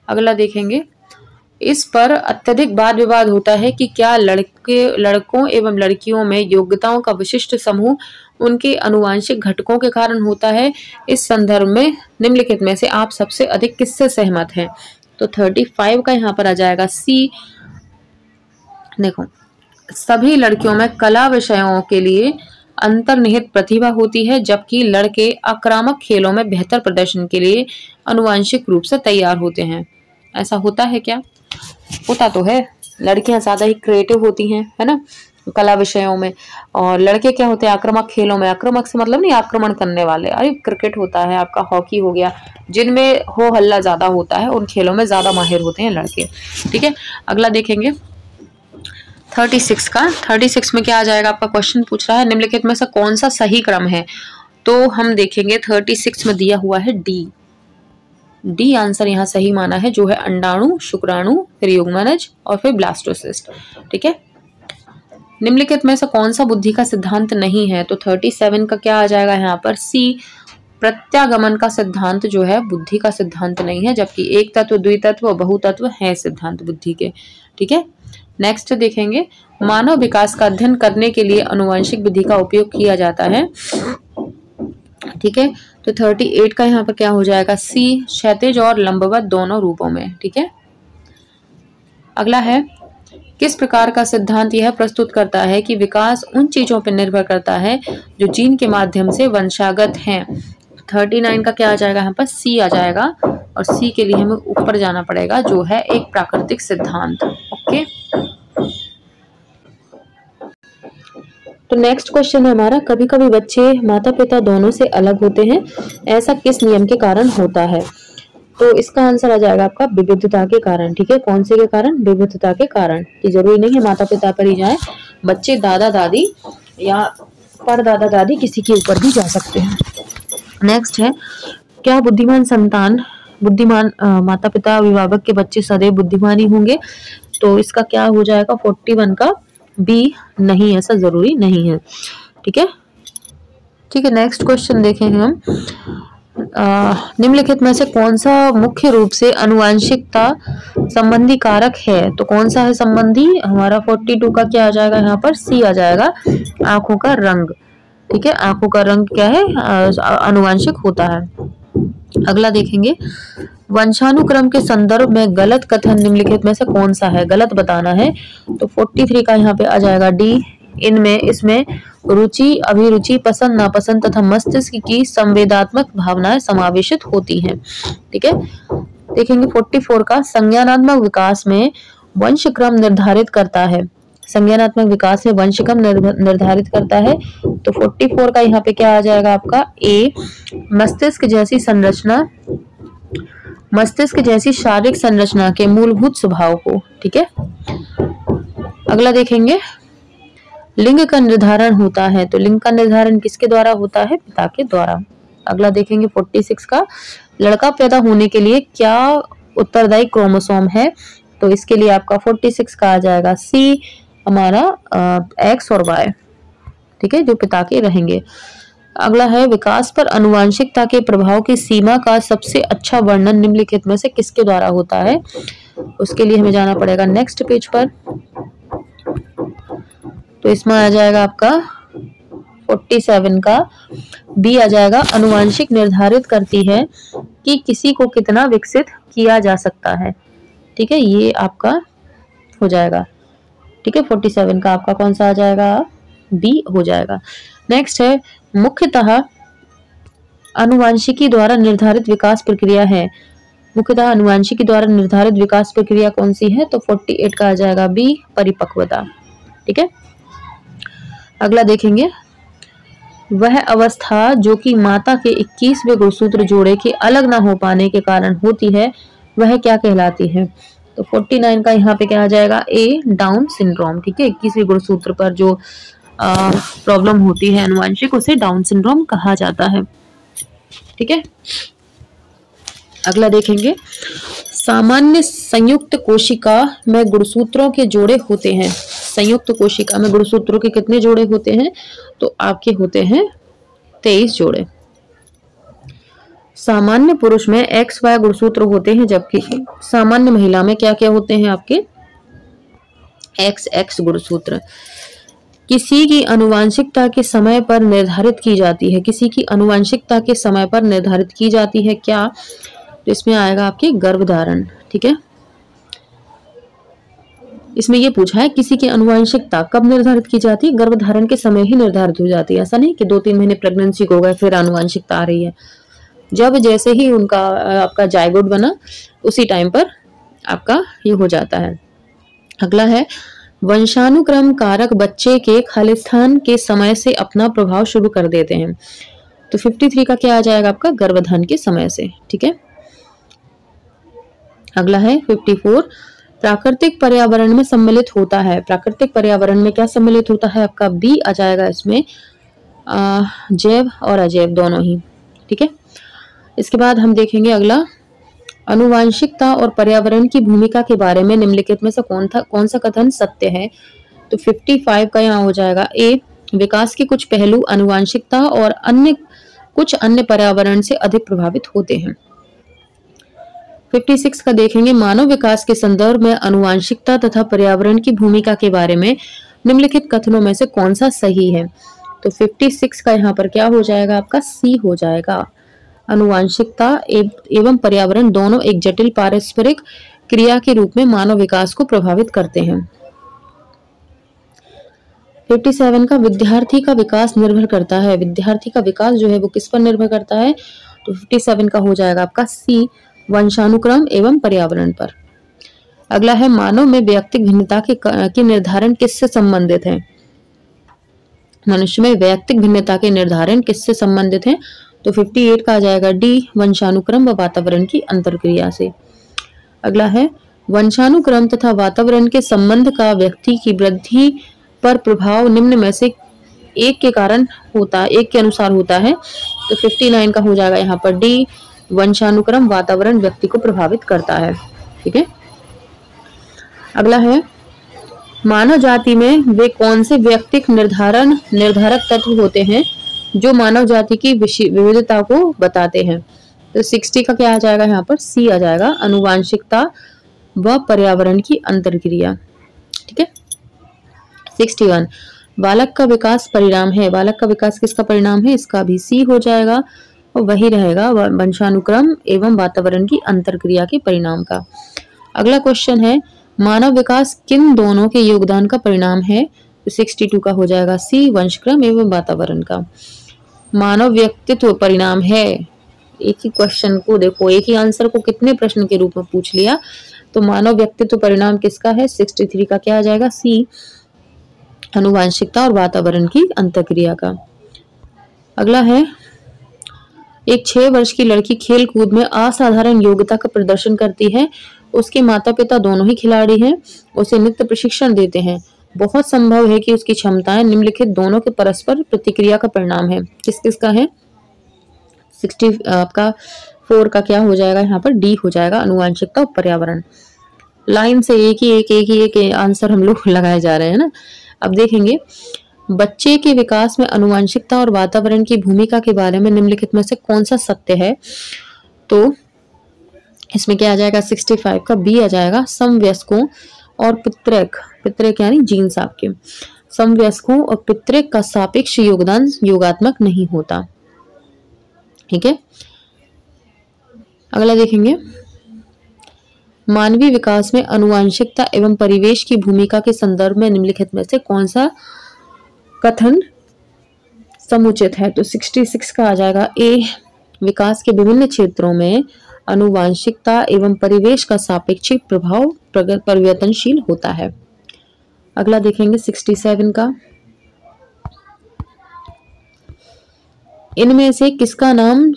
अगला देखेंगे, इस पर अत्यधिक वाद विवाद होता है कि क्या लड़कों एवं लड़कियों में योग्यताओं का विशिष्ट समूह उनके अनुवांशिक घटकों के कारण होता है। इस संदर्भ में निम्नलिखित में से आप सबसे अधिक किससे सहमत हैं? तो 35 का यहाँ पर आ जाएगा सी। देखो, सभी लड़कियों में कला विषयों के लिए अंतर्निहित प्रतिभा होती है, जबकि लड़के आक्रामक खेलों में बेहतर प्रदर्शन के लिए अनुवांशिक रूप से तैयार होते हैं। ऐसा होता है क्या? होता तो है, लड़कियां ज्यादा ही क्रिएटिव होती हैं, है ना, कला विषयों में, और लड़के क्या होते हैं? आक्रामक खेलों में। आक्रामक से मतलब नहीं आक्रमण करने वाले, अरे क्रिकेट होता है, आपका हॉकी हो गया, जिनमें हो हल्ला ज्यादा होता है, उन खेलों में ज्यादा माहिर होते हैं लड़के। ठीक है, अगला देखेंगे 36 का। 36 में क्या आ जाएगा? आपका क्वेश्चन पूछ रहा है निम्नलिखित में से कौन सा सही क्रम है? तो हम देखेंगे 36 में दिया हुआ है डी। डी आंसर यहाँ सही माना है, जो है अंडाणु, शुक्राणु, फिर युग्मनज और फिर ब्लास्टोसिस्ट। ठीक है, निम्नलिखित में से कौन सा बुद्धि का सिद्धांत नहीं है? तो 37 का क्या आ जाएगा यहाँ पर? सी, प्रत्यागमन का सिद्धांत जो है बुद्धि का सिद्धांत नहीं है, जबकि एक तत्व, द्वितत्व और बहुतत्व है सिद्धांत बुद्धि के। ठीक है, नेक्स्ट देखेंगे, मानव विकास का अध्ययन करने के लिए अनुवांशिक विधि का उपयोग किया जाता है। ठीक है, तो 38 का यहाँ पर क्या हो जाएगा? सी, क्षैतिज और लंबवत दोनों रूपों में। ठीक है, अगला है, किस प्रकार का सिद्धांत यह प्रस्तुत करता है कि विकास उन चीजों पर निर्भर करता है जो जीन के माध्यम से वंशागत हैं। 39 का क्या आ जाएगा? यहाँ पर सी आ जाएगा, और सी के लिए हमें ऊपर जाना पड़ेगा, जो है एक प्राकृतिक सिद्धांत। ओके, तो नेक्स्ट क्वेश्चन है हमारा, कभी कभी बच्चे माता पिता दोनों से अलग होते हैं, ऐसा किस नियम के कारण होता है? तो इसका आंसर आ जाएगा आपका विविधता के कारण। ठीक है, कौन से के कारण? विविधता के कारण। कि जरूरी नहीं है माता पिता पर ही जाए, बच्चे दादा दादी या परदादा दादी किसी के ऊपर भी जा सकते हैं। नेक्स्ट है, क्या बुद्धिमान माता पिता अभिभावक के बच्चे सदैव बुद्धिमान ही होंगे? तो इसका क्या हो जाएगा? 41 का बी, नहीं, ऐसा जरूरी नहीं है। ठीक है, ठीक है, नेक्स्ट क्वेश्चन देखेंगे हम, निम्नलिखित में से कौन सा मुख्य रूप से अनुवांशिकता संबंधी कारक है? तो कौन सा है संबंधी? हमारा 42 का क्या आ जाएगा? यहाँ पर सी आ जाएगा, आंखों का रंग। ठीक है, आंखों का रंग क्या है? अनुवांशिक होता है। अगला देखेंगे, वंशानुक्रम के संदर्भ में गलत कथन निम्नलिखित में से कौन सा है? गलत बताना है। तो 43 का यहाँ पे आ जाएगा डी, इसमें रुचि, अभिरुचि, पसंद, नापसंद तथा मस्तिष्क की संवेदात्मक भावनाएं समावेशित होती हैं। ठीक है, देखेंगे 44 का, संज्ञानात्मक विकास में वंशक्रम निर्धारित करता है। संज्ञानात्मक विकास में वंशक्रम निर्धारित करता है। तो 44 का यहाँ पे क्या आ जाएगा? आपका ए, मस्तिष्क जैसी शारीरिक संरचना के मूलभूत स्वभाव को। ठीक है, अगला देखेंगे, लिंग का निर्धारण होता है। तो लिंग का निर्धारण किसके द्वारा होता है? पिता के द्वारा। अगला देखेंगे 46 का, लड़का पैदा होने के लिए क्या उत्तरदायी क्रोमोसोम है? तो इसके लिए आपका 46 का आ जाएगा सी, हमारा एक्स और वाई। ठीक है, जो पिता के रहेंगे। अगला है विकास पर आनुवंशिकता के प्रभाव की सीमा का सबसे अच्छा वर्णन निम्नलिखित में से किसके द्वारा होता है। उसके लिए हमें जाना पड़ेगा नेक्स्ट पेज पर। तो इसमें आ जाएगा आपका 47 का बी आ जाएगा, आनुवंशिक निर्धारित करती है कि किसी को कितना विकसित किया जा सकता है। ठीक है, ये आपका हो जाएगा। ठीक है, 47 का आपका कौन सा आ जाएगा, बी हो जाएगा। नेक्स्ट है मुख्यतः आनुवंशिकी द्वारा निर्धारित विकास प्रक्रिया है। मुख्यतः आनुवंशिकी द्वारा निर्धारित विकास प्रक्रिया कौन सी है, तो 48 का आ जाएगा बी, परिपक्वता। ठीक है, अगला देखेंगे, वह अवस्था जो कि माता के 21वें गुणसूत्र जोड़े के अलग ना हो पाने के कारण होती है वह क्या कहलाती है। तो 49 का यहाँ पे क्या आ जाएगा, ए, डाउन सिंड्रोम। ठीक है, 21वें गुणसूत्र पर जो प्रॉब्लम होती है आनुवंशिक, उसे डाउन सिंड्रोम कहा जाता है। ठीक है, अगला देखेंगे, सामान्य संयुक्त कोशिका में गुणसूत्रों के जोड़े होते हैं। संयुक्त कोशिका में गुणसूत्रों के कितने जोड़े होते हैं, तो आपके होते हैं 23 जोड़े। सामान्य पुरुष में XY गुणसूत्र होते हैं, जबकि सामान्य महिला में क्या क्या होते हैं आपके XX गुणसूत्र। किसी की आनुवंशिकता के समय पर निर्धारित की जाती है, किसी की आनुवंशिकता के समय पर निर्धारित की जाती है क्या, तो इसमें आएगा आपके गर्भधारण। ठीक है, इसमें ये पूछा है किसी की आनुवंशिकता कब निर्धारित की जाती है, गर्भधारण के समय ही निर्धारित हो जाती है। ऐसा नहीं कि 2-3 महीने प्रेगनेंसी हो गए फिर आनुवंशिकता आ रही है। जब जैसे ही उनका आपका जायगोट बना उसी टाइम पर आपका ये हो जाता है। अगला है वंशानुक्रम कारक बच्चे के खालिस्तान के समय से अपना प्रभाव शुरू कर देते हैं। तो 53 का क्या आ जाएगा आपका, गर्भधान के समय से। ठीक है, अगला है 54, प्राकृतिक पर्यावरण में सम्मिलित होता है। प्राकृतिक पर्यावरण में क्या सम्मिलित होता है आपका, बी आ जाएगा इसमें, जैव और अजैव दोनों ही। ठीक है, इसके बाद हम देखेंगे अगला, आनुवंशिकता और पर्यावरण की भूमिका के बारे में निम्नलिखित में से कौन सा कथन सत्य है। तो 55 का यहाँ हो जाएगा ए, विकास के कुछ पहलू आनुवंशिकता और कुछ अन्य पर्यावरण से अधिक प्रभावित होते हैं। 56 का देखेंगे, मानव विकास के संदर्भ में आनुवंशिकता तथा पर्यावरण की भूमिका के बारे में निम्नलिखित कथनों में से कौन सा सही है। तो 56 का यहाँ पर क्या हो जाएगा आपका, सी हो जाएगा। आनुवंशिकता एवं पर्यावरण दोनों एक जटिल पारस्परिक क्रिया के रूप में मानव विकास को प्रभावित करते हैं। 57 का विद्यार्थी का विकास निर्भर करता है। विद्यार्थी का विकास जो है वो किस पर निर्भर करता है, तो 57 का हो जाएगा आपका सी, वंशानुक्रम एवं पर्यावरण पर। अगला है मानव में वैयक्तिक भिन्नता के निर्धारण किससे संबंधित है। मनुष्य में वैयक्तिक भिन्नता के निर्धारण किससे संबंधित है, तो 58 का आ जाएगा डी, वंशानुक्रम व वातावरण की अंतरक्रिया से। अगला है वंशानुक्रम तथा वातावरण के संबंध का व्यक्ति की वृद्धि पर प्रभाव निम्न में से एक के अनुसार होता है। तो 59 का हो जाएगा यहाँ पर डी, वंशानुक्रम वातावरण व्यक्ति को प्रभावित करता है। ठीक है, अगला है मानव जाति में वे कौन से व्यक्तिक निर्धारक तत्व होते हैं जो मानव जाति की विविधता को बताते हैं। तो 60 का क्या आ जाएगा यहाँ पर, सी आ जाएगा, आनुवंशिकता व पर्यावरण की अंतरक्रिया। ठीक है, 61 बालक का विकास परिणाम है। बालक का विकास किसका परिणाम है, इसका भी सी हो जाएगा और वही रहेगा वंशानुक्रम एवं वातावरण की अंतरक्रिया के परिणाम का। अगला क्वेश्चन है मानव विकास किन दोनों के योगदान का परिणाम है। तो 62 का हो जाएगा सी, वंशक्रम एवं वातावरण का। मानव व्यक्तित्व परिणाम है, एक ही क्वेश्चन को देखो, एक ही आंसर को कितने प्रश्न के रूप में पूछ लिया। तो मानव व्यक्तित्व परिणाम किसका है, 63 का क्या आ जाएगा, सी, आनुवंशिकता और वातावरण की अंतरक्रिया का। अगला है एक 6 वर्ष की लड़की खेल कूद में असाधारण योग्यता का प्रदर्शन करती है। उसके माता पिता दोनों ही खिलाड़ी हैं, उसे नित्य प्रशिक्षण देते हैं। बहुत संभव है कि उसकी क्षमताएं निम्नलिखित दोनों के परस्पर प्रतिक्रिया का परिणाम है। किस किस का है, 60 आपका 4 का क्या हो जाएगा यहाँ पर, डी हो जाएगा, आनुवंशिकता और पर्यावरण। लाइन से एक ही आंसर हम लोग लगाए जा रहे हैं ना। अब देखेंगे बच्चे के विकास में आनुवंशिकता और वातावरण की भूमिका के बारे में निम्नलिखित में से कौन सा सत्य है? तो इसमें क्या आ जाएगा? 65 का बी आ जाएगा। समवयस्कों और पितृक यानी जीन्स आपके, समवयस्कों और पितृक का सापेक्ष योगदान योगात्मक नहीं होता। ठीक है, अगला देखेंगे। मानवीय विकास में आनुवंशिकता एवं परिवेश की भूमिका के संदर्भ में निम्नलिखित में से कौन सा कथन समुचित है? तो 66 का आ जाएगा ए। विकास के विभिन्न क्षेत्रों में आनुवंशिकता एवं परिवेश का सापेक्षिक प्रभाव परिवर्तनशील होता है। अगला देखेंगे 67 का। इनमें से किसका नाम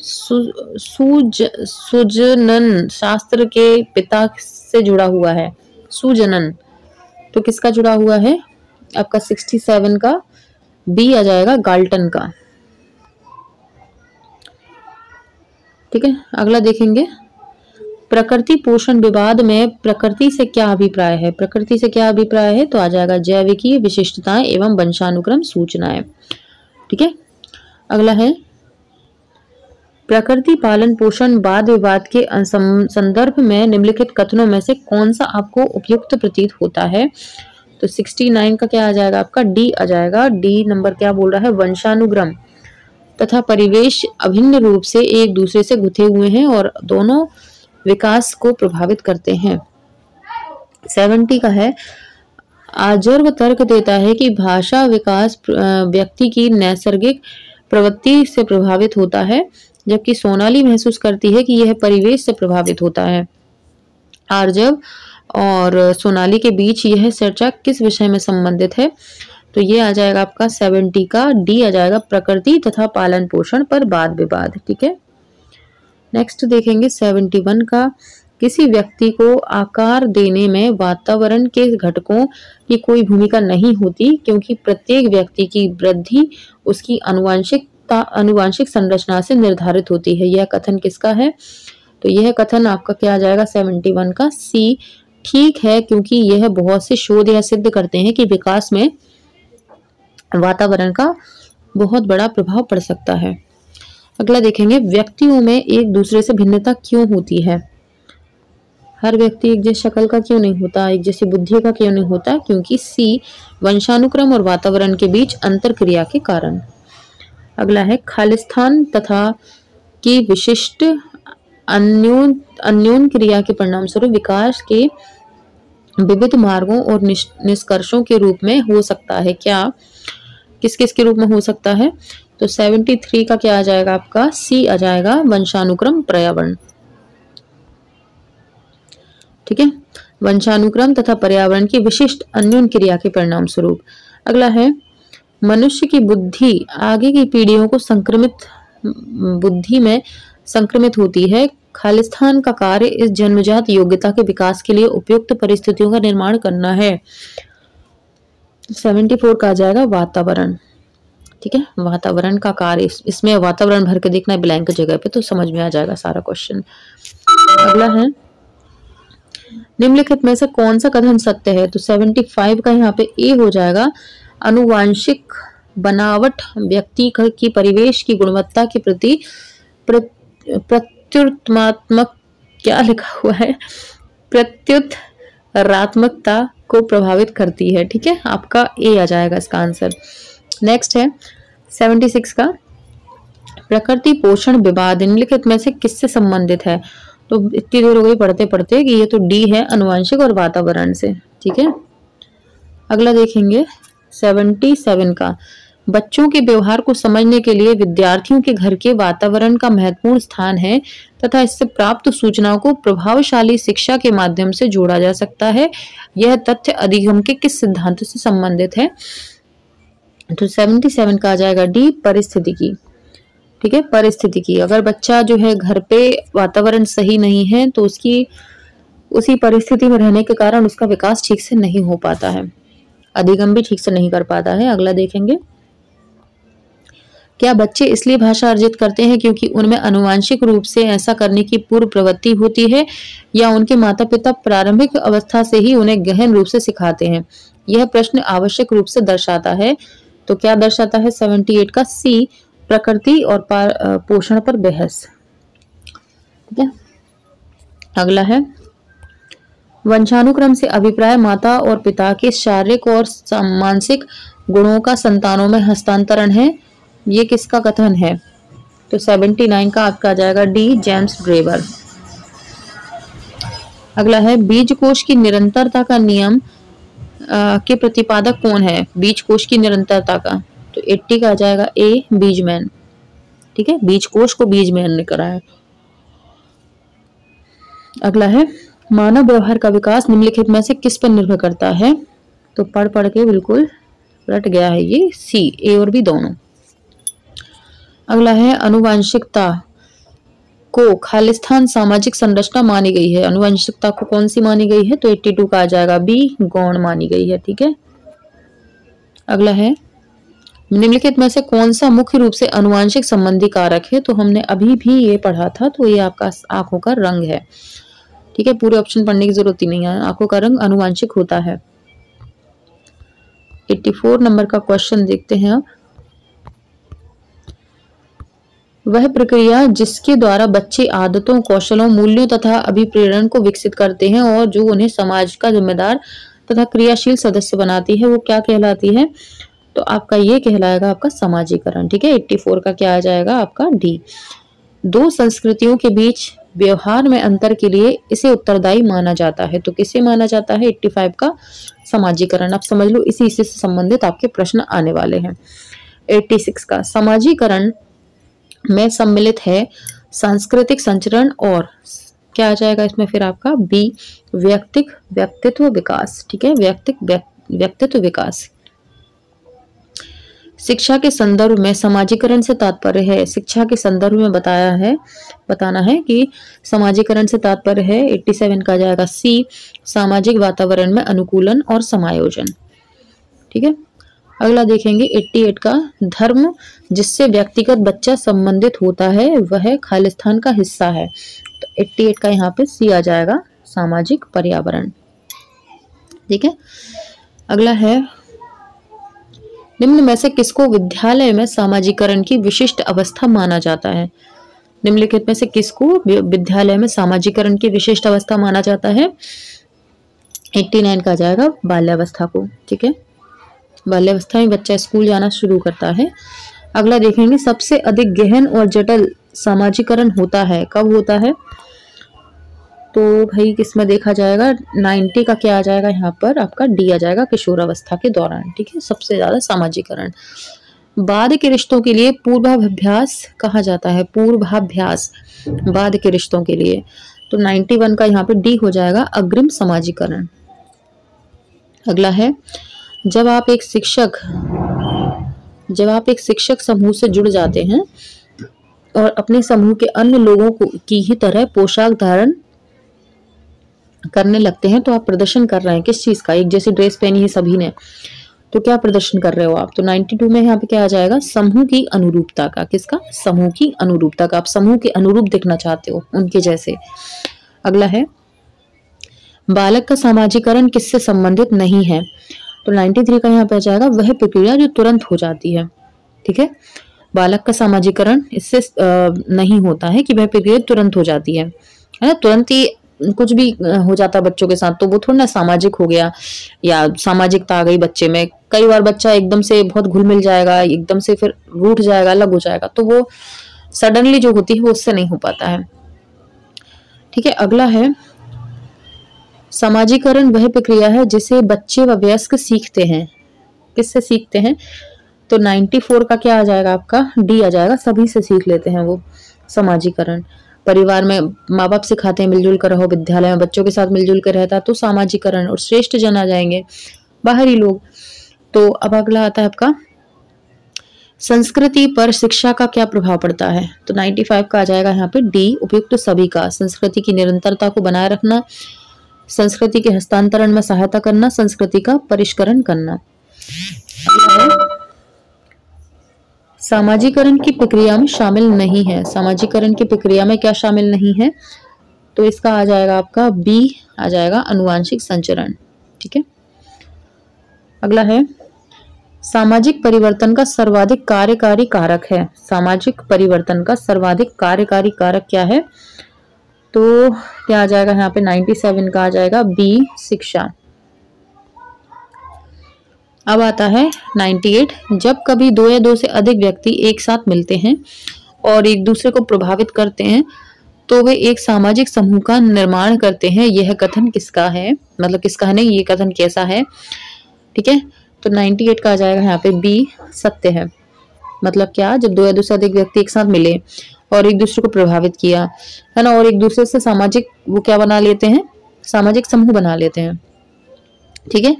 सुजनन शास्त्र के पिता से जुड़ा हुआ है? सुजनन, तो किसका जुड़ा हुआ है आपका? 67 का बी आ जाएगा, गाल्टन का। ठीक है, अगला देखेंगे। प्रकृति पोषण विवाद में प्रकृति से क्या अभिप्राय है? प्रकृति से क्या अभिप्राय है? तो आ जाएगा जैविकी विशिष्टताएं एवं वंशानुक्रम सूचनाएं। ठीक है, अगला है प्रकृति पालन पोषण वाद विवाद के संदर्भ में निम्नलिखित कथनों में से कौन सा आपको उपयुक्त प्रतीत होता है? तो 69 का क्या आ जाएगा आपका? डी आ जाएगा। डी नंबर क्या बोल रहा है? वंशानुक्रम तथा परिवेश अभिन्न रूप से एक दूसरे से गुथे हुए हैं और दोनों विकास को प्रभावित करते हैं। 70 का है आजर्व तर्क देता है कि भाषा विकास व्यक्ति की नैसर्गिक प्रवृत्ति से प्रभावित होता है, जबकि सोनाली महसूस करती है कि यह परिवेश से प्रभावित होता है। आर्जव और सोनाली के बीच यह चर्चा किस विषय में संबंधित है? तो ये आ जाएगा आपका 70 का डी आ जाएगा, प्रकृति तथा पालन पोषण पर वाद विवाद। ठीक है, नेक्स्ट देखेंगे 71 का। किसी व्यक्ति को आकार देने में वातावरण के घटकों की कोई भूमिका नहीं होती, क्योंकि प्रत्येक व्यक्ति की वृद्धि उसकी आनुवंशिक संरचना से निर्धारित होती है। यह कथन किसका है? तो यह कथन आपका क्या आ जाएगा? 71 का सी ठीक है, क्योंकि यह बहुत से शोध यह सिद्ध करते हैं कि विकास में वातावरण का बहुत बड़ा प्रभाव पड़ सकता है। अगला देखेंगे, व्यक्तियों में एक दूसरे से भिन्नता क्यों होती है? हर व्यक्ति एक जैसी शक्ल का क्यों नहीं होता, एक जैसी बुद्धि का क्यों नहीं होता? क्योंकि सी वंशानुक्रम और वातावरण के बीच अंतर क्रिया के कारण। अगला है खालिस्तान तथा की विशिष्ट अन्योन क्रिया के परिणाम स्वरूप विकास के विविध मार्गों और निष्कर्षों के रूप में हो सकता है। क्या किस किस के रूप में हो सकता है? तो 73 का क्या आ जाएगा आपका? सी आ जाएगा, वंशानुक्रम पर्यावरण। ठीक है, वंशानुक्रम तथा पर्यावरण की विशिष्ट अन्योन क्रिया के परिणाम स्वरूप। अगला है मनुष्य की बुद्धि आगे की पीढ़ियों को बुद्धि में संक्रमित होती है। खालिस्तान का कार्य इस जन्मजात योग्यता के विकास के लिए उपयुक्त परिस्थितियों का निर्माण करना है। 74 का आ जाएगा वातावरण। ठीक है, वातावरण का कार्य, इसमें वातावरण भर के देखना है ब्लैंक जगह पे, तो समझ में आ जाएगा सारा क्वेश्चन। अगला है निम्नलिखित में से कौन सा कथन सत्य है? तो 75 का यहाँ पे ए हो जाएगा। आनुवांशिक बनावट व्यक्ति की परिवेश की गुणवत्ता के प्रति प्रत्युत्तरात्मक क्या लिखा हुआ है? प्रत्युत्तरात्मकता को प्रभावित करती है। ठीक है, आपका ए आ जाएगा इसका आंसर। नेक्स्ट है 76 का प्रकृति पोषण विवाद निम्नलिखित में से किससे संबंधित है? तो इतनी देर हो गई पढ़ते पढ़ते कि ये तो डी है, आनुवंशिक और वातावरण से। ठीक है, अगला देखेंगे 77 का बच्चों के व्यवहार को समझने के लिए विद्यार्थियों के घर के वातावरण का महत्वपूर्ण स्थान है तथा इससे प्राप्त सूचनाओं को प्रभावशाली शिक्षा के माध्यम से जोड़ा जा सकता है। यह तथ्य अधिगम के किस सिद्धांत से संबंधित है? तो 77 का आ जाएगा डी, परिस्थितिकी। ठीक है, परिस्थितिकी। अगर बच्चा जो है घर पे वातावरण सही नहीं है तो उसकी उसी परिस्थिति में रहने के कारण उसका विकास ठीक से नहीं हो पाता है, अधिगम भी ठीक से नहीं कर पाता है। अगला देखेंगे क्या बच्चे इसलिए भाषा अर्जित करते हैं क्योंकि उनमें आनुवांशिक रूप से ऐसा करने की पूर्व प्रवृत्ति होती है, या उनके माता पिता प्रारंभिक अवस्था से ही उन्हें गहन रूप से सिखाते हैं? यह प्रश्न आवश्यक रूप से दर्शाता है तो क्या दर्शाता है 78 का सी, प्रकृति और पोषण पर बहस। ठीक है, अगला है वंशानुक्रम से अभिप्राय माता और पिता के शारीरिक और मानसिक गुणों का संतानों में हस्तांतरण है, ये किसका कथन है? तो 79 का आपका आ जाएगा डी, जेम्स ग्रेबर। अगला है बीज कोश की निरंतरता का नियम के प्रतिपादक कौन है? बीज कोश की निरंतरता का, तो 80 का आ जाएगा ए, बीजमैन। ठीक है, बीज कोश को बीजमैन ने करा है। अगला है मानव व्यवहार का विकास निम्नलिखित में से किस पर निर्भर करता है? तो पढ़ के बिल्कुल रट गया है ये, सी, ए और बी दोनों। अगला है अनुवांशिकता को खालिस्तान सामाजिक संरचना मानी गई है। अनुवांशिकता को कौन सी मानी गई है? तो 82 का आ जाएगा बी, गौण मानी गई है। ठीक है, अगला है निम्नलिखित में से कौन सा मुख्य रूप से अनुवांशिक संबंधी कारक है? तो हमने अभी भी ये पढ़ा था, तो ये आपका आंखों का रंग है। ठीक है, पूरे ऑप्शन पढ़ने की जरूरत ही नहीं है, आंखों का रंग अनुवांशिक होता है। 84 नंबर का क्वेश्चन देखते हैं अब। वह प्रक्रिया जिसके द्वारा बच्चे आदतों, कौशलों, मूल्यों तथा अभिप्रेरण को विकसित करते हैं और जो उन्हें समाज का जिम्मेदार तथा क्रियाशील सदस्य बनाती है, वो क्या कहलाती है? तो आपका ये कहलाएगा आपका समाजीकरण। ठीक है, 84 का क्या आ जाएगा आपका डी। दो संस्कृतियों के बीच व्यवहार में अंतर के लिए इसे उत्तरदायी माना जाता है, तो किसे माना जाता है? 85 का समाजीकरण। आप समझ लो, इसी से संबंधित आपके प्रश्न आने वाले हैं। 86 का समाजीकरण में सम्मिलित है सांस्कृतिक संचरण और क्या आ जाएगा इसमें फिर आपका बी, व्यक्तित्व विकास। ठीक है, व्यक्तित्व विकास। शिक्षा के संदर्भ में समाजीकरण से तात्पर्य है, शिक्षा के संदर्भ में बताना है कि समाजीकरण से तात्पर्य है 87 का जाएगा सी, सामाजिक वातावरण में अनुकूलन और समायोजन। ठीक है, अगला देखेंगे 88 का धर्म जिससे व्यक्तिगत बच्चा संबंधित होता है वह खालिस्तान का हिस्सा है, तो 88 का यहाँ पे सी आ जाएगा, सामाजिक पर्यावरण। ठीक है, अगला है निम्न में से किसको विद्यालय में सामाजीकरण की विशिष्ट अवस्था माना जाता है? निम्नलिखित में से किसको विद्यालय में सामाजीकरण की विशिष्ट अवस्था माना जाता है? 89 का जाएगा बाल्यावस्था को। ठीक है, बाल्यावस्था में बच्चा स्कूल जाना शुरू करता है। अगला देखेंगे सबसे अधिक गहन और जटिल सामाजीकरण होता है, कब होता है? तो भाई किसमें देखा जाएगा? 90 का क्या आ जाएगा यहाँ पर आपका डी आ जाएगा, किशोरावस्था के दौरान। ठीक है, सबसे ज्यादा सामाजीकरण। बाद के रिश्तों के लिए पूर्वाभ्यास कहा जाता है, पूर्वाभ्यास बाद के रिश्तों के लिए, तो 91 का यहाँ पे डी हो जाएगा, अग्रिम समाजीकरण। अगला है जब आप एक शिक्षक समूह से जुड़ जाते हैं और अपने समूह के अन्य लोगों की ही तरह पोशाक धारण करने लगते हैं, तो आप प्रदर्शन कर रहे हैं किस चीज का? एक जैसी ड्रेस पहनी है सभी ने, तो क्या प्रदर्शन कर रहे हो आप? तो 92 में यहाँ पे क्या आ जाएगा? समूह की अनुरूपता का। किसका? समूह की अनुरूपता का। आप समूह के अनुरूप दिखना चाहते हो, उनके जैसे। अगला है बालक का सामाजीकरण किससे संबंधित नहीं है? तो 93 का यहाँ पे आ जाएगा वह प्रक्रिया जो तुरंत हो जाती है। ठीक है, बालक का सामाजीकरण इससे नहीं होता है कि वह प्रक्रिया तुरंत हो जाती है ना, तुरंत ही कुछ भी हो जाता है बच्चों के साथ, तो वो थोड़ा ना सामाजिक हो गया या सामाजिकता आ गई बच्चे में। कई बार बच्चा एकदम से बहुत घुल मिल जाएगा, एकदम से फिर रूठ जाएगा, अलग हो जाएगा, तो वो सडनली जो होती है वो उससे नहीं हो पाता है। ठीक है, अगला है समाजीकरण वह प्रक्रिया है जिसे बच्चे व वयस्क सीखते हैं। किससे सीखते हैं? तो 94 का क्या आ जाएगा आपका डी आ जाएगा, सभी से सीख लेते हैं वो समाजीकरण। परिवार में माँ बाप सिखाते हैं मिलजुल कर रहो, विद्यालय में बच्चों के साथ मिलजुल कर रहता तो सामाजीकरण, और श्रेष्ठ जन आ जाएंगे बाहरी लोग। तो अब अगला आता है आपका संस्कृति पर शिक्षा का क्या प्रभाव पड़ता है? तो 95 का आ जाएगा यहाँ पे डी, उपयुक्त सभी का। संस्कृति की निरंतरता को बनाए रखना, संस्कृति के हस्तांतरण में सहायता करना, संस्कृति का परिष्करण करना। सामाजीकरण की प्रक्रिया में शामिल नहीं है, सामाजीकरण की प्रक्रिया में क्या शामिल नहीं है? तो इसका आ जाएगा आपका बी आ जाएगा, अनुवांशिक संचरण। ठीक है, अगला है सामाजिक परिवर्तन का सर्वाधिक कार्यकारी कारक है? सामाजिक परिवर्तन का सर्वाधिक कार्यकारी कारक क्या है? तो क्या आ जाएगा यहाँ पे 97 का आ जाएगा बी, शिक्षा। अब आता है 98, जब कभी दो या दो से अधिक व्यक्ति एक साथ मिलते हैं और एक दूसरे को प्रभावित करते हैं तो वे एक सामाजिक समूह का निर्माण करते हैं। यह कथन किसका है? मतलब किसका है नहीं, ये कथन कैसा है? ठीक है, तो 98 का आ जाएगा यहाँ पे बी, सत्य है। मतलब क्या? जब दो या दो से अधिक व्यक्ति एक साथ मिले और एक दूसरे को प्रभावित किया है ना, और एक दूसरे से सामाजिक वो क्या बना लेते हैं, सामाजिक समूह बना लेते हैं। ठीक है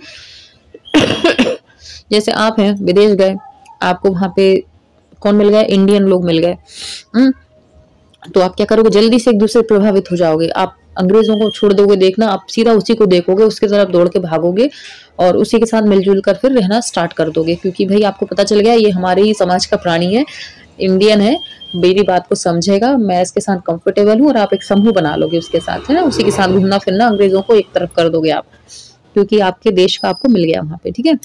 जैसे आप हैं, विदेश गए, आपको वहां पे कौन मिल गए? इंडियन लोग मिल गए। तो आप क्या करोगे? जल्दी से एक दूसरे से प्रभावित हो जाओगे। आप अंग्रेजों को छोड़ दोगे देखना, आप सीधा उसी को देखोगे, उसके तरफ दौड़ के भागोगे और उसी के साथ मिलजुल कर फिर रहना स्टार्ट कर दोगे, क्योंकि भाई आपको पता चल गया ये हमारे ही समाज का प्राणी है, इंडियन है, मेरी बात को समझेगा, मैं इसके साथ कंफर्टेबल हूँ, और आप एक समूह बना लोगे उसके साथ, है ना, उसी के साथ घूमना फिरना, अंग्रेजों को एक तरफ कर दोगे आप, क्योंकि आपके देश का आपको मिल गया वहां पे। ठीक है,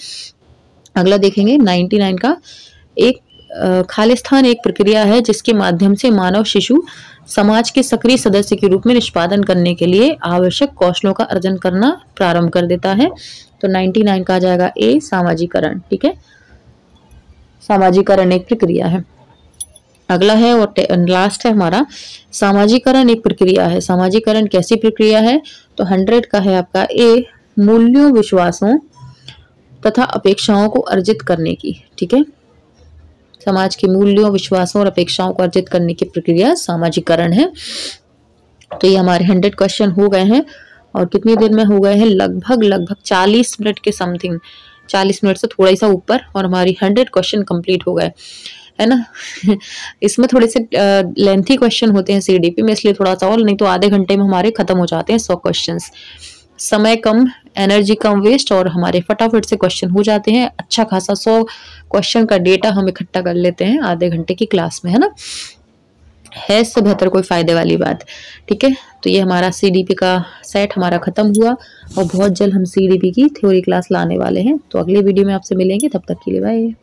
अगला देखेंगे 99 का, एक खालिस्तान एक प्रक्रिया है जिसके माध्यम से मानव शिशु समाज के सक्रिय सदस्य के रूप में निष्पादन करने के लिए आवश्यक कौशलों का अर्जन करना प्रारंभ कर देता है। तो 99 का आ जाएगा ए, सामाजिकरण। ठीक है, सामाजिकरण एक प्रक्रिया है। अगला है और लास्ट है हमारा, सामाजिकरण एक प्रक्रिया है। सामाजिकरण कैसी प्रक्रिया है? तो 100 का है आपका ए, मूल्यों, विश्वासों तथा अपेक्षाओं को अर्जित करने की। ठीक है, समाज के मूल्यों, विश्वासों और अपेक्षाओं को अर्जित करने की प्रक्रिया सामाजिकरण है। तो ये हमारे 100 क्वेश्चन हो गए हैं, और कितनी देर में हो गए हैं? लगभग 40 मिनट के समथिंग, 40 मिनट से थोड़ा सा ऊपर, और हमारी 100 क्वेश्चन कंप्लीट हो गए, है ना इसमें थोड़े से लेंथी क्वेश्चन होते हैं सीडीपी में, इसलिए थोड़ा सा, और नहीं तो आधे घंटे में हमारे खत्म हो जाते हैं 100 क्वेश्चंस। समय कम, एनर्जी कम वेस्ट, और हमारे फटाफट से क्वेश्चन हो जाते हैं। अच्छा खासा 100 क्वेश्चन का डेटा हम इकट्ठा कर लेते हैं आधे घंटे की क्लास में, है ना, है इससे बेहतर कोई फायदे वाली बात। ठीक है, तो ये हमारा सीडीपी का सेट हमारा खत्म हुआ, और बहुत जल्द हम सीडीपी की थ्योरी क्लास लाने वाले हैं। तो अगले वीडियो में आपसे मिलेंगे, तब तक के लिए बाय।